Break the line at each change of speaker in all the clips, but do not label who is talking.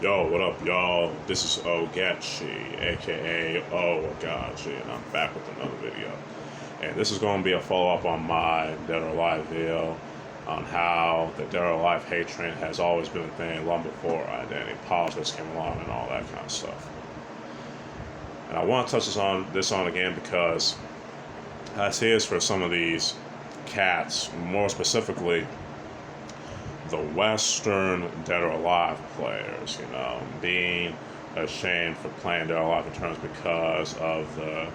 Yo, what up, y'all? This is Oaghaji, aka Oaghaji, and I'm back with another video. And this is going to be a follow-up on my Dead or Alive video on how the Dead or Alive hate train has always been a thing long before identity politics came along and all that kind of stuff. And I want to touch this on again because I see this for some of these cats, more specifically the Western Dead or Alive players, being ashamed for playing Dead or Alive returns because of the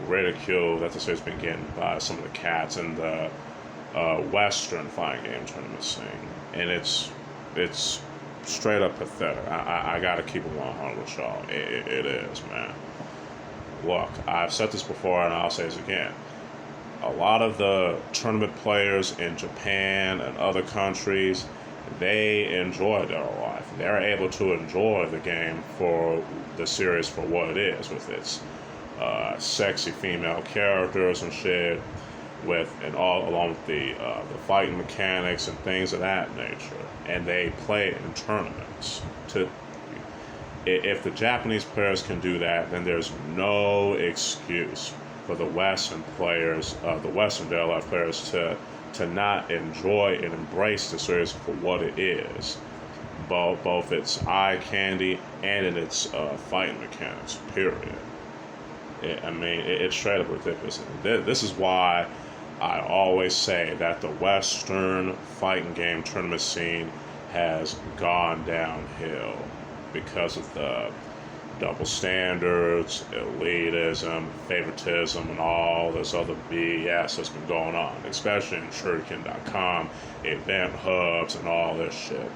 ridicule that the series has been getting by some of the cats in the Western fighting game tournament scene. And it's straight up pathetic. I gotta keep it 100 with y'all. It is, man. Look, I've said this before and I'll say this again. A lot of the tournament players in Japan and other countries, they enjoy Dead or Alive. They're able to enjoy the game for the series for what it is, with its sexy female characters and shit, along with the fighting mechanics and things of that nature. And they play it in tournaments. If the Japanese players can do that, then there's no excuse for the Western players, the Western Dead or Alive players, to not enjoy and embrace the series for what it is, both its eye candy and in its fighting mechanics. Period. It's straight up ridiculous. This is why I always say that the Western fighting game tournament scene has gone downhill because of the double standards, elitism, favoritism, and all this other BS that's been going on, especially in Shuriken.com, event hubs, and all this shit.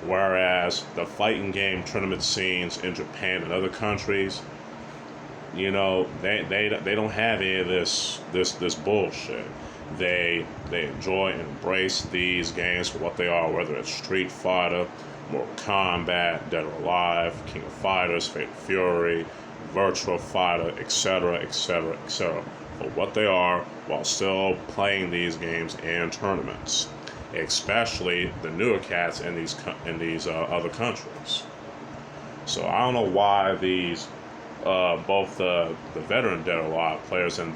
Whereas the fighting game tournament scenes in Japan and other countries, they don't have any of this bullshit. They enjoy and embrace these games for what they are, whether it's Street Fighter, Mortal Kombat, Dead or Alive, King of Fighters, Fatal Fury, Virtua Fighter, etc., etc., etc., for what they are, while still playing these games in tournaments, especially the newer cats in these other countries. So I don't know why these both the veteran Dead or Alive players and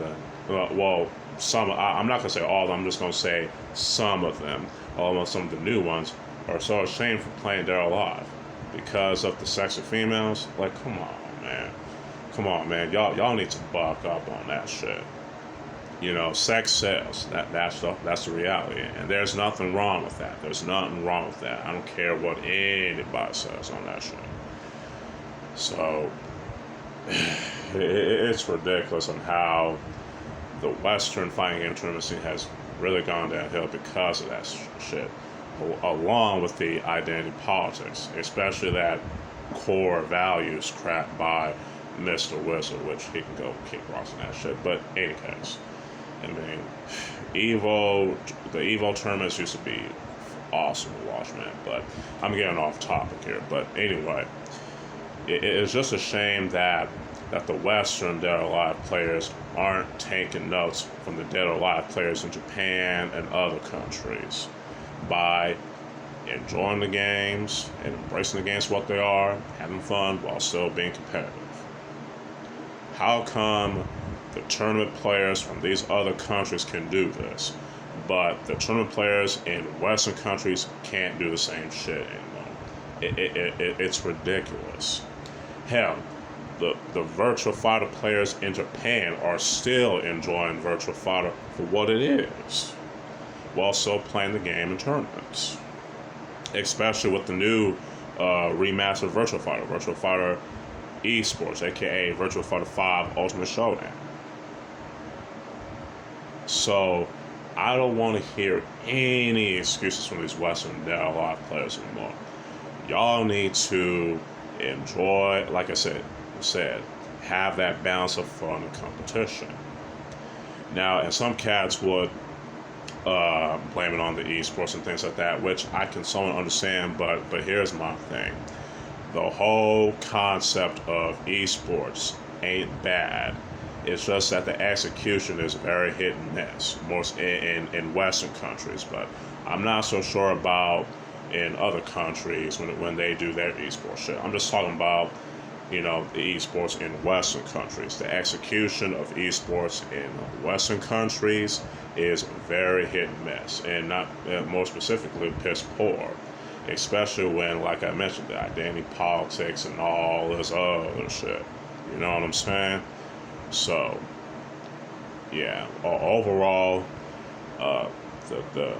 some, I'm not gonna say all of them, I'm just gonna say some of them, almost some of the new ones, are so ashamed for playing Dead or Alive because of the sexy females. Like, come on, man. Y'all need to buck up on that shit. Sex sells. That's the reality, and there's nothing wrong with that. There's nothing wrong with that. I don't care what anybody says on that shit. So it's ridiculous on how the Western fighting game tournament scene has really gone downhill because of that shit, along with the identity politics, especially that core values crap by Mr. Wizard, which he can go kick rocks and that shit. But in any case, the Evo tournaments used to be awesome to watch, man. But I'm getting off topic here. But anyway, it's just a shame that the Western Dead or Alive players aren't taking notes from the Dead or Alive players in Japan and other countries by enjoying the games and embracing the games for what they are, having fun while still being competitive. How come the tournament players from these other countries can do this, but the tournament players in Western countries can't do the same shit anymore? It's ridiculous. Hell, the Virtua Fighter players in Japan are still enjoying Virtua Fighter for what it is, while still playing the game in tournaments. Especially with the new remastered Virtua Fighter Esports, aka Virtua Fighter 5 Ultimate Showdown. So I don't want to hear any excuses from these Western Dead or Alive players anymore. Y'all need to enjoy, like I said, have that balance of fun and competition. Now, and some cats would blame it on the esports and things like that, which I can somewhat understand, but here's my thing. The whole concept of esports ain't bad. It's just that the execution is very hit and miss, most in Western countries. But I'm not so sure about in other countries when they do their esports shit. I'm just talking about, the esports in Western countries. The execution of esports in Western countries is very hit and miss, and not more specifically piss poor. Especially when, like I mentioned, the identity politics and all this other shit. You know what I'm saying? So, yeah. Overall, uh, the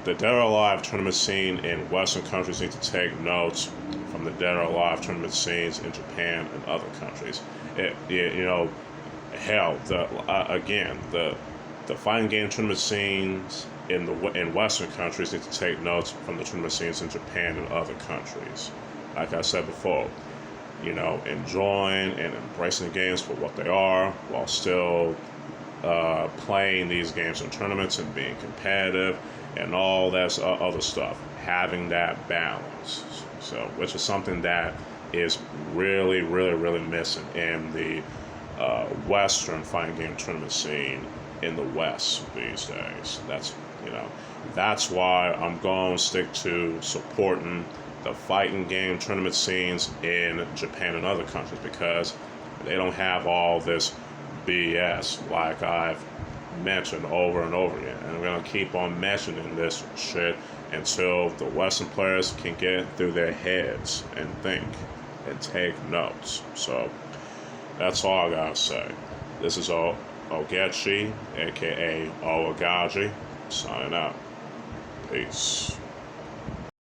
the Dead or Alive tournament scene in Western countries need to take notes from the Dead or Alive tournament scenes in Japan and other countries. Hell, the fighting game tournament scenes in Western countries need to take notes from the tournament scenes in Japan and other countries. Like I said before, enjoying and embracing the games for what they are, while still playing these games in tournaments and being competitive and all that other stuff. Having that balance, which is something that is really, really, really missing in the Western fighting game tournament scene in the West these days. That's why I'm going to stick to supporting the fighting game tournament scenes in Japan and other countries, because they don't have all this BS like I've mentioned over and over again. And we're going to keep on mentioning this shit until the Western players can get through their heads and think and take notes. So that's all I gotta say. This is Oaghaji, aka Oaghaji, signing out. Peace.